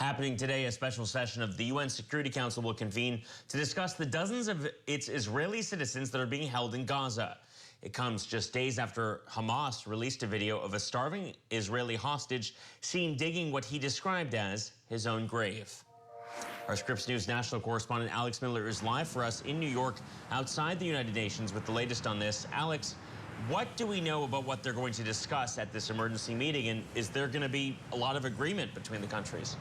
Happening today, a special session of the UN Security Council will convene to discuss the dozens of its Israeli citizens that are being held in Gaza. It comes just days after Hamas released a video of a starving Israeli hostage seen digging what he described as his own grave. Our Scripps News national correspondent Alex Miller is live for us in New York outside the United Nations with the latest on this. Alex, what do we know about what they're going to discuss at this emergency meeting, and is there going to be a lot of agreement between the countries?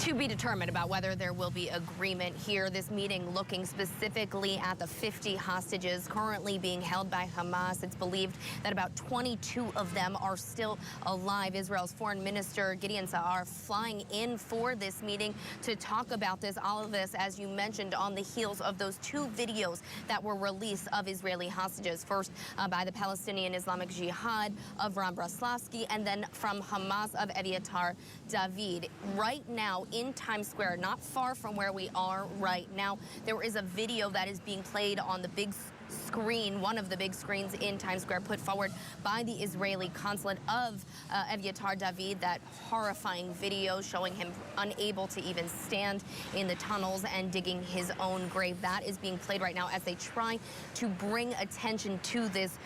To be determined about whether there will be agreement here. This meeting looking specifically at the 50 hostages currently being held by Hamas. It's believed that about 22 of them are still alive. Israel's Foreign Minister Gideon Sa'ar flying in for this meeting to talk about this. All of this, as you mentioned, on the heels of those two videos that were released of Israeli hostages. First by the Palestinian Islamic Jihad of Ram Braslavsky, and then from Hamas of Eviatar David. Right now in Times Square, not far from where we are right now, there is a video that is being played on the big screen, one of the big screens in Times Square, put forward by the Israeli consulate of Eviatar David. That horrifying video showing him unable to even stand in the tunnels and digging his own grave. That is being played right now as they try to bring attention to this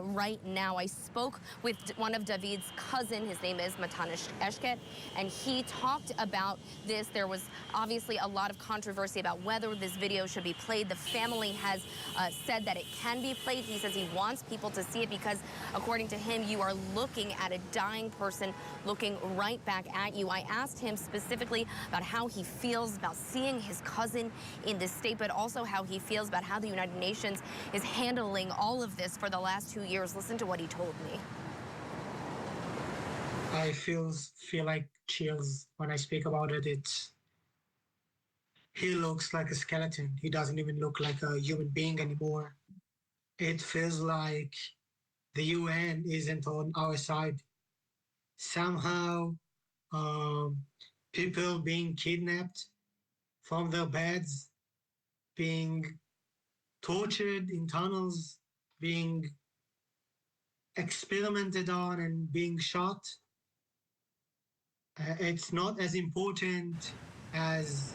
right now. I spoke with one of David's cousin. His name is Matan Eshet, and he talked about this. There was obviously a lot of controversy about whether this video should be played. The family has said that it can be played. He says he wants people to see it because, according to him, you are looking at a dying person looking right back at you. I asked him specifically about how he feels about seeing his cousin in this state, but also how he feels about how the United Nations is handling all of this for the last 2 years. Listen to what he told me. I feel like chills when I speak about it. He looks like a skeleton. He doesn't even look like a human being anymore. It feels like the UN isn't on our side. Somehow, people being kidnapped from their beds, being tortured in tunnels, being experimented on and being shot. It's not as important as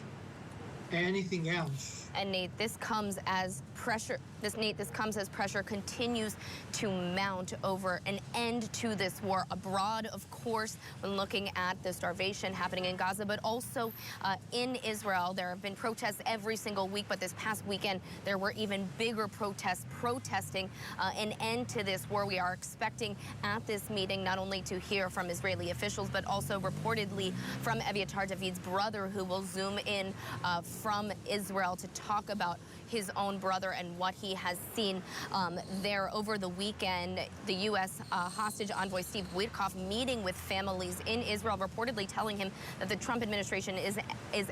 anything else. And Nate, this comes as pressure. This comes as pressure continues to mount over an end to this war abroad, of course, when looking at the starvation happening in Gaza, but also in Israel. There have been protests every single week, but this past weekend there were even bigger protests protesting an end to this war. We are expecting at this meeting not only to hear from Israeli officials, but also reportedly from Eviatar David's brother, who will zoom in from Israel to talk about his own brother and what he has seen there over the weekend. The U.S. hostage envoy Steve Witkoff meeting with families in Israel, reportedly telling him that the Trump administration is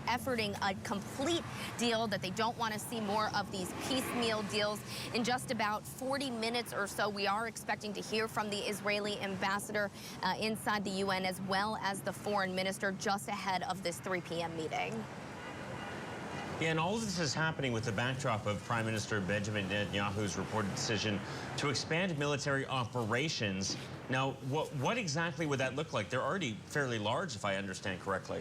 efforting a complete deal, that they don't want to see more of these piecemeal deals. In just about 40 minutes or so, we are expecting to hear from the Israeli ambassador inside the UN, as well as the foreign minister, just ahead of this 3 p.m. meeting. Yeah, and all of this is happening with the backdrop of Prime Minister Benjamin Netanyahu's reported decision to expand military operations. Now, what exactly would that look like? They're already fairly large, if I understand correctly.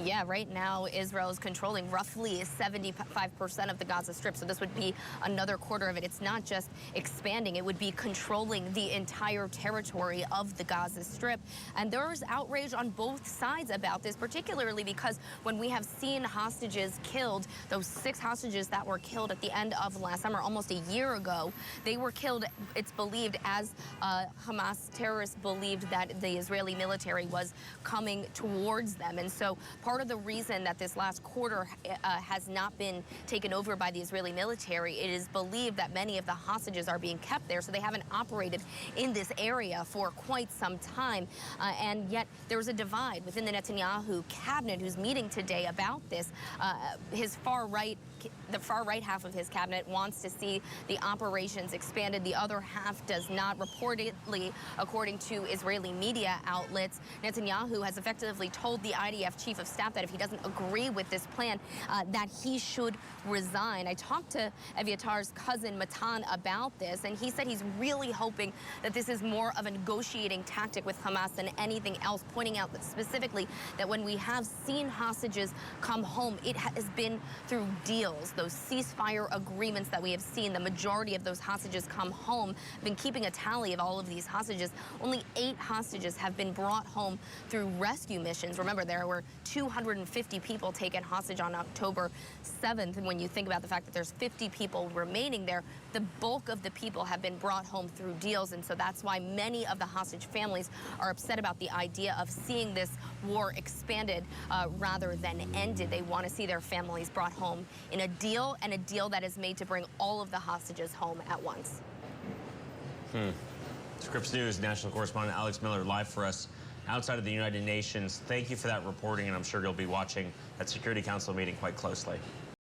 Yeah, right now Israel is controlling roughly 75% of the Gaza Strip, so this would be another quarter of it. It's not just expanding, it would be controlling the entire territory of the Gaza Strip. And there's outrage on both sides about this, particularly because when we have seen hostages killed, those 6 hostages that were killed at the end of last summer, almost a year ago, they were killed, it's believed, as Hamas terrorists believed that the Israeli military was coming towards them. And so part of the reason that this last quarter has not been taken over by the Israeli military, it is believed that many of the hostages are being kept there, so they haven't operated in this area for quite some time. And yet there's a divide within the Netanyahu cabinet who's meeting today about this. The far right half of his cabinet wants to see the operations expanded. The other half does not. Reportedly, according to Israeli media outlets, Netanyahu has effectively told the IDF chief of staff that if he doesn't agree with this plan, that he should resign. I talked to Eviatar's cousin Matan about this, and he said he's really hoping that this is more of a negotiating tactic with Hamas than anything else, pointing out that specifically that when we have seen hostages come home, it has been through deals. Those ceasefire agreements that we have seen, the majority of those hostages come home. I've been keeping a tally of all of these hostages. Only 8 hostages have been brought home through rescue missions. Remember, there were 250 people taken hostage on October 7th. And when you think about the fact that there's 50 people remaining there, the bulk of the people have been brought home through deals. And so that's why many of the hostage families are upset about the idea of seeing this war expanded rather than ended. They want to see their families brought home in a deal, and a deal that is made to bring all of the hostages home at once. Scripps News national correspondent Alex Miller live for us outside of the United Nations. Thank you for that reporting, and I'm sure you'll be watching that Security Council meeting quite closely.